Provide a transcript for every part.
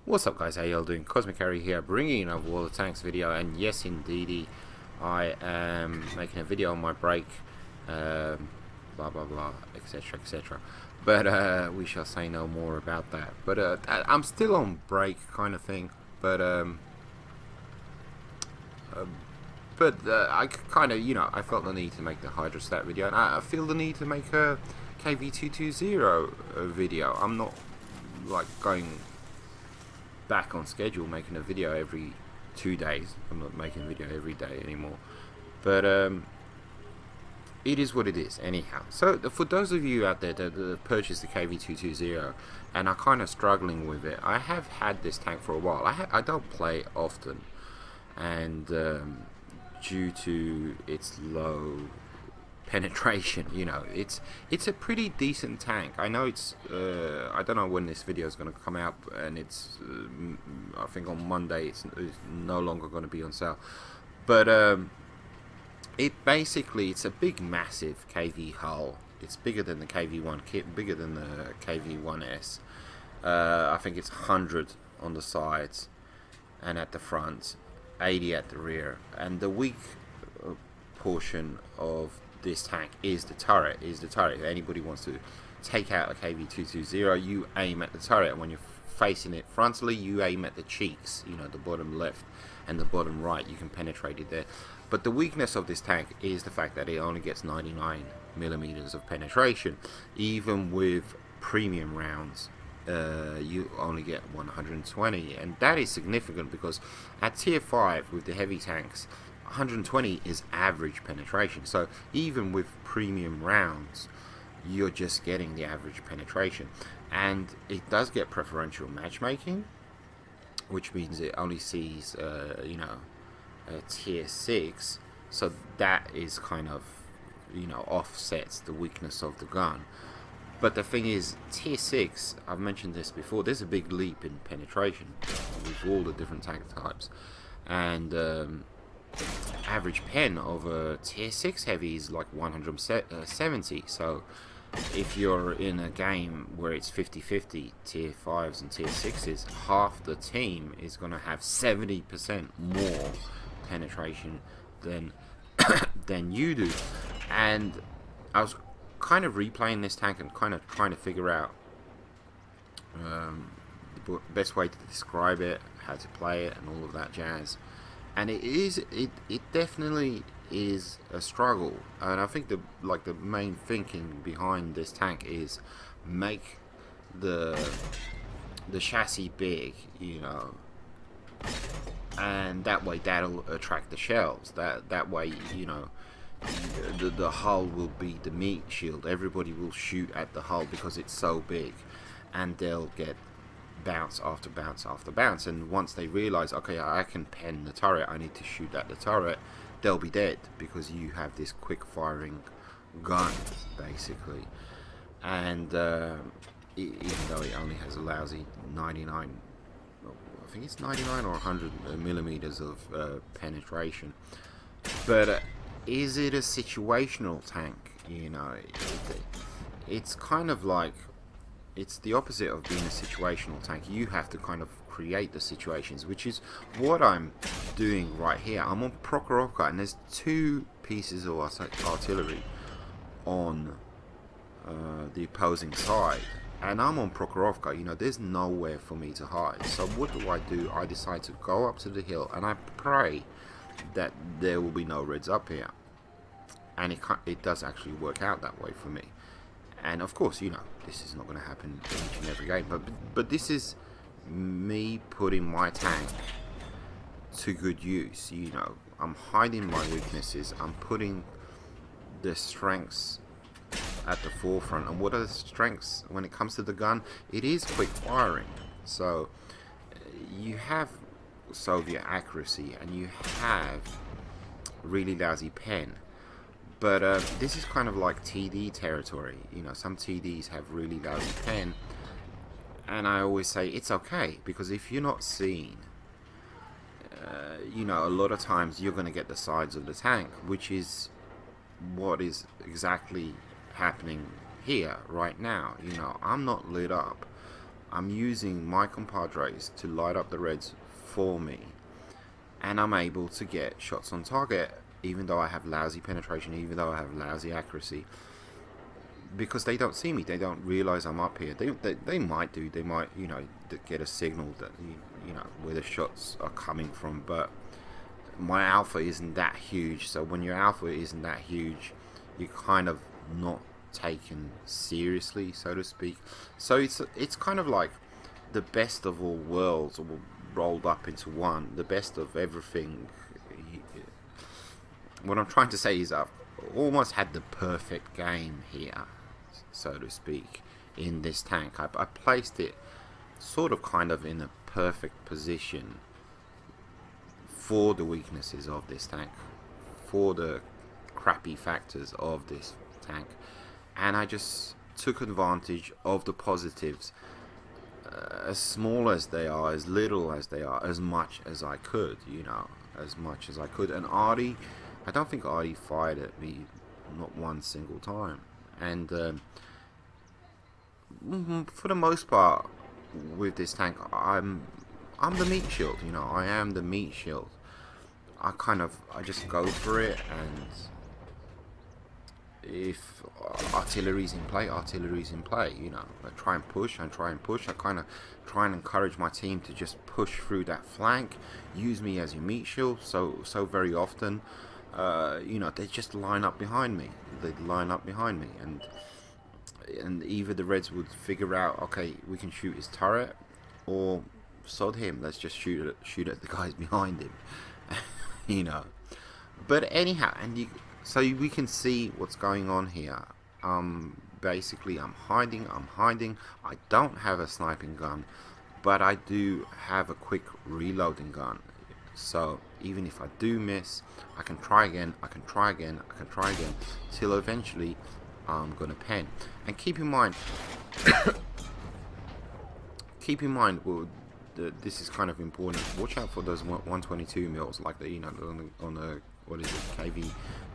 What's up guys, how y'all doing? Cosmic Harry here, bringing a Wall of Tanks video, and yes indeedy, I am making a video on my break, blah blah blah, etc etc, but we shall say no more about that. But I'm still on break kind of thing, but uh, I kind of, I felt the need to make the Hydrostat video, and I feel the need to make a KV-220 video. I'm not like going back on schedule making a video every 2 days. I'm not making a video every day anymore, but it is what it is anyhow. So for those of you out there that purchased the KV-220 and are kind of struggling with it, I have had this tank for a while. I don't play often, and due to its low penetration, it's a pretty decent tank. I know it's I don't know when this video is going to come out, and it's I think on Monday it's no longer going to be on sale, but it's a big massive KV hull. It's bigger than the KV1 kit, bigger than the KV1S. I think it's 100 on the sides and at the front, 80 at the rear, and the weak portion of this tank is the turret. If anybody wants to take out a KV-220, you aim at the turret, and when you're facing it frontally, you aim at the cheeks, the bottom left and the bottom right. You can penetrate it there. But the weakness of this tank is the fact that it only gets 99 millimeters of penetration. Even with premium rounds, you only get 120, and that is significant because at tier 5 with the heavy tanks, 120 is average penetration. So even with premium rounds, you're just getting the average penetration, and it does get preferential matchmaking, which means it only sees tier 6, so that is kind of offsets the weakness of the gun. But the thing is, tier 6, I've mentioned this before, there's a big leap in penetration with all the different tank types, and average pen of a tier 6 heavy is like 170. So if you're in a game where it's 50-50 tier 5s and tier 6s, half the team is going to have 70% more penetration than than you do. And I was kind of replaying this tank and kind of trying to figure out the best way to describe it, how to play it, and all of that jazz. And it definitely is a struggle, and I think the main thinking behind this tank is make the chassis big, and that way that'll attract the shells. That way, the hull will be the meat shield. Everybody will shoot at the hull because it's so big, and they'll get bounce after bounce after bounce, and once they realize, okay, I can pen the turret, I need to shoot at the turret, they'll be dead because you have this quick firing gun basically. And even though it only has a lousy 99, I think it's 99 or 100 millimeters of penetration, but is it a situational tank? It's kind of like, it's the opposite of being a situational tank. You have to kind of create the situations, which is what I'm doing right here. I'm on Proka, and there's 2 pieces of artillery on the opposing side, and I'm on Proka. There's nowhere for me to hide. So what do? I decide to go up to the hill, and I pray that there will be no reds up here, and it does actually work out that way for me. And of course, this is not going to happen in each and every game, but this is me putting my tank to good use. I'm hiding my weaknesses. I'm putting the strengths at the forefront. And what are the strengths when it comes to the gun? It is quick firing. So you have Soviet accuracy, and you have really lousy pen. But this is kind of like TD territory. Some TDs have really lousy pen, and I always say it's okay, because if you're not seen, a lot of times you're going to get the sides of the tank, which is what is exactly happening here right now. I'm not lit up. I'm using my compadres to light up the Reds for me, and I'm able to get shots on target, even though I have lousy penetration, even though I have lousy accuracy, because they don't see me. They don't realize I'm up here. They might do. They might, get a signal that, where the shots are coming from. But my alpha isn't that huge. So when your alpha isn't that huge, you're kind of not taken seriously, so to speak. So it's kind of like the best of all worlds all rolled up into one. The best of everything. What I'm trying to say is I've almost had the perfect game here, so to speak, in this tank. I placed it sort of kind of in a perfect position for the weaknesses of this tank, for the crappy factors of this tank, and I just took advantage of the positives, as small as they are, as little as they are, as much as I could, as much as I could. And Artie, I don't think Artie fired at me, not one single time. And for the most part, with this tank, I'm the meat shield. I am the meat shield. I just go for it, and if artillery's in play, artillery's in play. I try and push. I kind of try and encourage my team to just push through that flank. Use me as your meat shield. So very often, they just line up behind me. They'd line up behind me, and either the Reds would figure out, okay, we can shoot his turret, or sod him, let's just shoot at the guys behind him. But anyhow, so we can see what's going on here. Basically, I'm hiding. I don't have a sniping gun, but I do have a quick reloading gun. So even if I do miss, I can try again, till eventually I'm gonna pen. And keep in mind, well, this is kind of important. Watch out for those 122 mils, like on the what is it,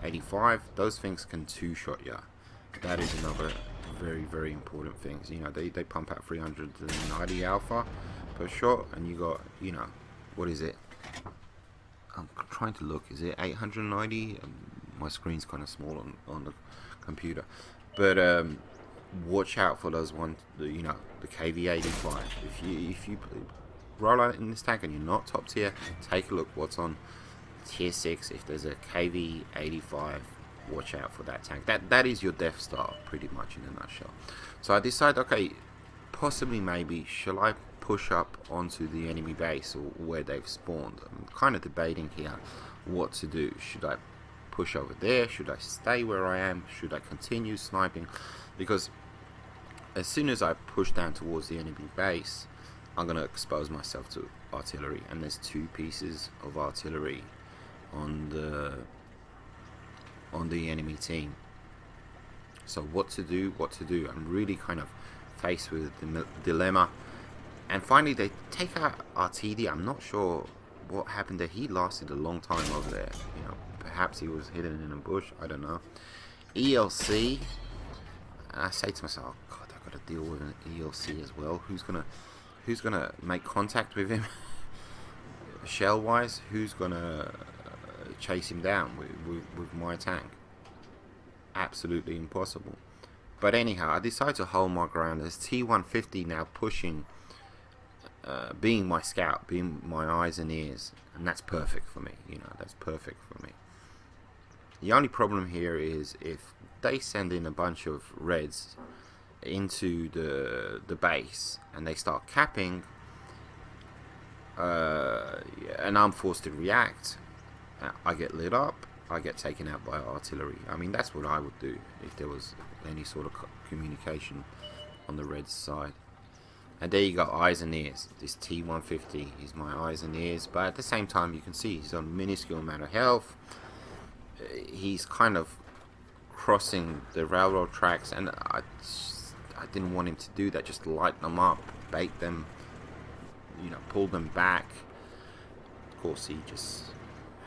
KV-85. Those things can two-shot you. That is another very, very important thing. They pump out 390 alpha per shot, and you got, what is it? I'm trying to look. Is it 890? My screen's kind of small on the computer, but watch out for those the KV-85. If you roll out in this tank and you're not top tier, take a look what's on tier 6. If there's a KV-85, watch out for that tank. That is your Death Star, pretty much, in a nutshell. So I decided, okay, possibly, maybe, shall I push up onto the enemy base, or where they've spawned? I'm kind of debating here what to do. Should I push over there? Should I stay where I am? Should I continue sniping? Because as soon as I push down towards the enemy base, I'm going to expose myself to artillery, and there's 2 pieces of artillery on the enemy team. So what to do? I'm really kind of faced with the dilemma. And finally, they take out RTD. I'm not sure what happened there. He lasted a long time over there. Perhaps he was hidden in a bush. I don't know. ELC. I say to myself, oh God, I've got to deal with an ELC as well. Who's gonna make contact with him? Shell wise, who's gonna chase him down with my tank? Absolutely impossible. But anyhow, I decided to hold my ground. There's T150 now pushing, being my scout, being my eyes and ears, and that's perfect for me. That's perfect for me. The only problem here is if they send in a bunch of Reds into the base and they start capping, and I'm forced to react, I get lit up, I get taken out by artillery. I mean, that's what I would do if there was any sort of communication on the Reds side. And there you go, eyes and ears. This T150 is my eyes and ears, but at the same time you can see he's on a minuscule amount of health. He's kind of crossing the railroad tracks, and I didn't want him to do that. Just light them up, bait them, pull them back. Of course, he just,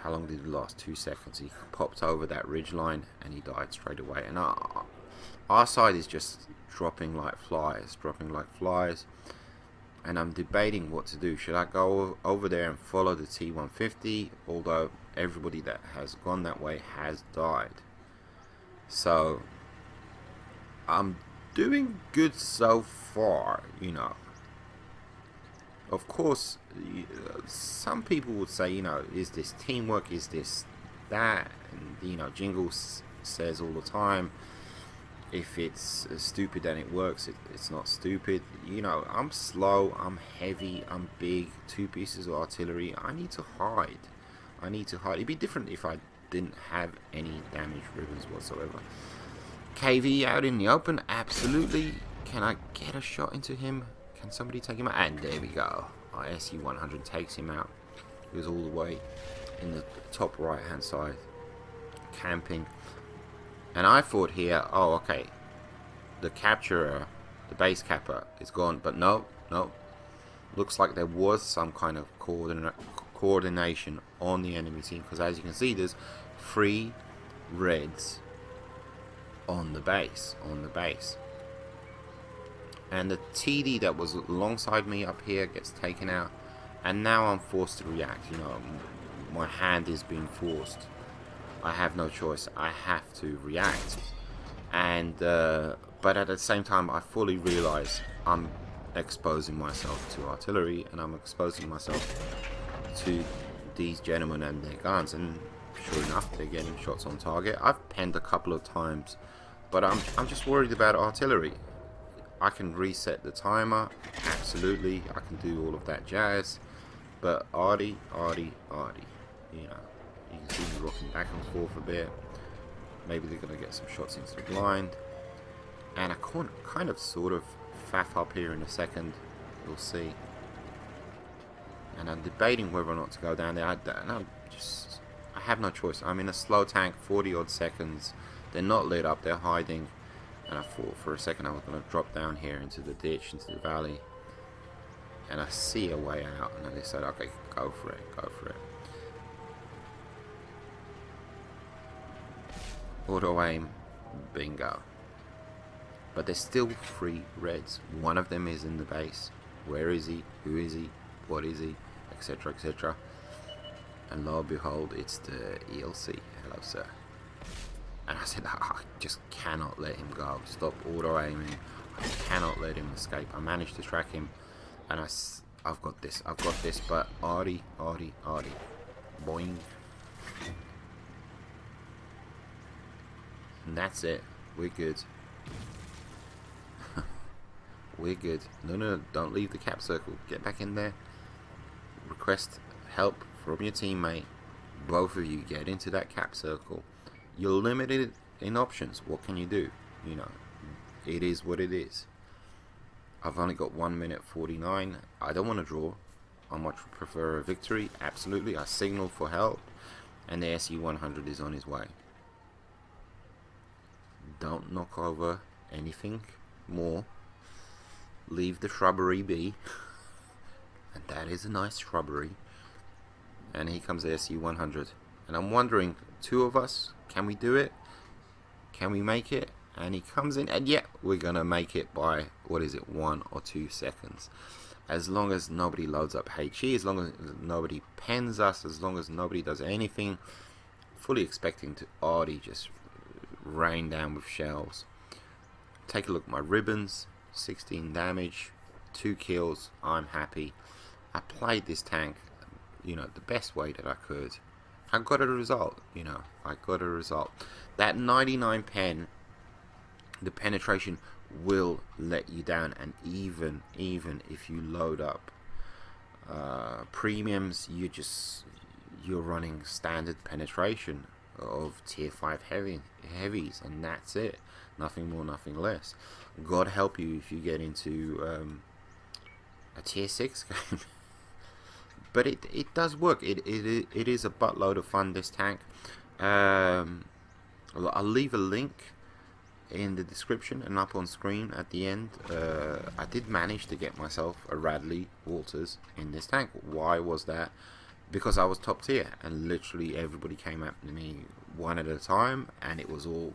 how long did he last? 2 seconds. He popped over that ridge line and he died straight away. And our side is just dropping like flies. and I'm debating what to do. Should I go over there and follow the T-150, although everybody that has gone that way has died? So I'm doing good so far, you know. Of course, some people would say, you know, is this teamwork, is this that? And, you know, Jingles says all the time, if it's stupid then it works, it's not stupid. You know, I'm slow, I'm heavy, I'm big, 2 pieces of artillery. I need to hide. It'd be different if I didn't have any damage ribbons whatsoever. KV out in the open, absolutely. Can I get a shot into him? Can somebody take him out? And there we go. Our SU-100 takes him out. He was all the way in the top right hand side, camping. And I thought here, oh, okay, the capturer, the base capper is gone. But no. Looks like there was some kind of coordination on the enemy team. Because as you can see, there's 3 reds on the base. And the TD that was alongside me up here gets taken out. And now I'm forced to react. You know, my hand is being forced. I have no choice. I have to react. And but at the same time, I fully realize I'm exposing myself to artillery, and I'm exposing myself to these gentlemen and their guns. And sure enough, they're getting shots on target. I've penned a couple of times, but I'm just worried about artillery. I can reset the timer, absolutely. I can do all of that jazz, but Artie, you know. You can see me rocking back and forth a bit. Maybe they're going to get some shots into the blind. And I can't kind of sort of faff up here in a second. We'll see. And I'm debating whether or not to go down there. I have no choice. I'm in a slow tank, 40 odd seconds. They're not lit up, they're hiding. And I thought for a second I was going to drop down here into the ditch, into the valley. And I see a way out. And I decided, okay, go for it. Auto aim, bingo. But there's still 3 reds. One of them is in the base. Where is he? Who is he? What is he? Etc, etc. And lo and behold, it's the ELC. Hello, sir. And I said, I just cannot let him go. Stop auto aiming. I cannot let him escape. I managed to track him, and I've got this. But Artie, boing. And that's it. We're good. We're good. No, don't leave the cap circle. Get back in there. Request help from your teammate. Both of you get into that cap circle. You're limited in options. What can you do? You know, it is what it is. I've only got 1 minute 49. I don't want to draw. I much prefer a victory. Absolutely. I signal for help. And the SU-100 is on his way. Don't knock over anything more. Leave the shrubbery be. And that is a nice shrubbery. And here comes the SU-100. And I'm wondering, 2 of us, can we do it? Can we make it? And he comes in, and yeah, we're going to make it by, 1 or 2 seconds. As long as nobody loads up HE, as long as nobody pens us, as long as nobody does anything, fully expecting to already just rain down with shells. Take a look at my ribbons, 16 damage, 2 kills, I'm happy. I played this tank, you know, the best way that I could. I got a result, you know, That 99 pen, the penetration will let you down, and even if you load up premiums, you're running standard penetration of tier 5 heavies, and that's it. Nothing more, nothing less. God help you if you get into a tier 6 game. But it does work. It is a buttload of fun, this tank. I'll leave a link in the description and up on screen at the end. I did manage to get myself a Radley Walters in this tank. Why was that? Because I was top tier, and literally everybody came up to me one at a time, and it was all,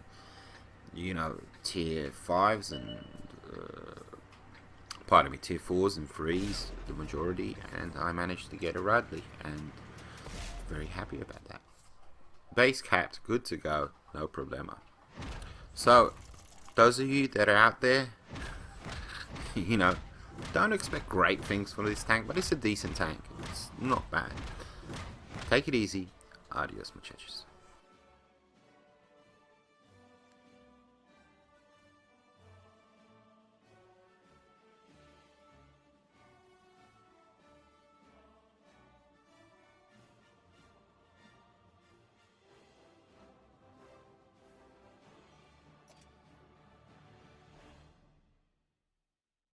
you know, tier 5s and pardon me, tier 4s and 3s, the majority, and I managed to get a Radley, and very happy about that. Base capped, good to go, no problema. So, those of you that are out there, you know, don't expect great things for this tank, but it's a decent tank. It's not bad. Take it easy. Adios, muchachos.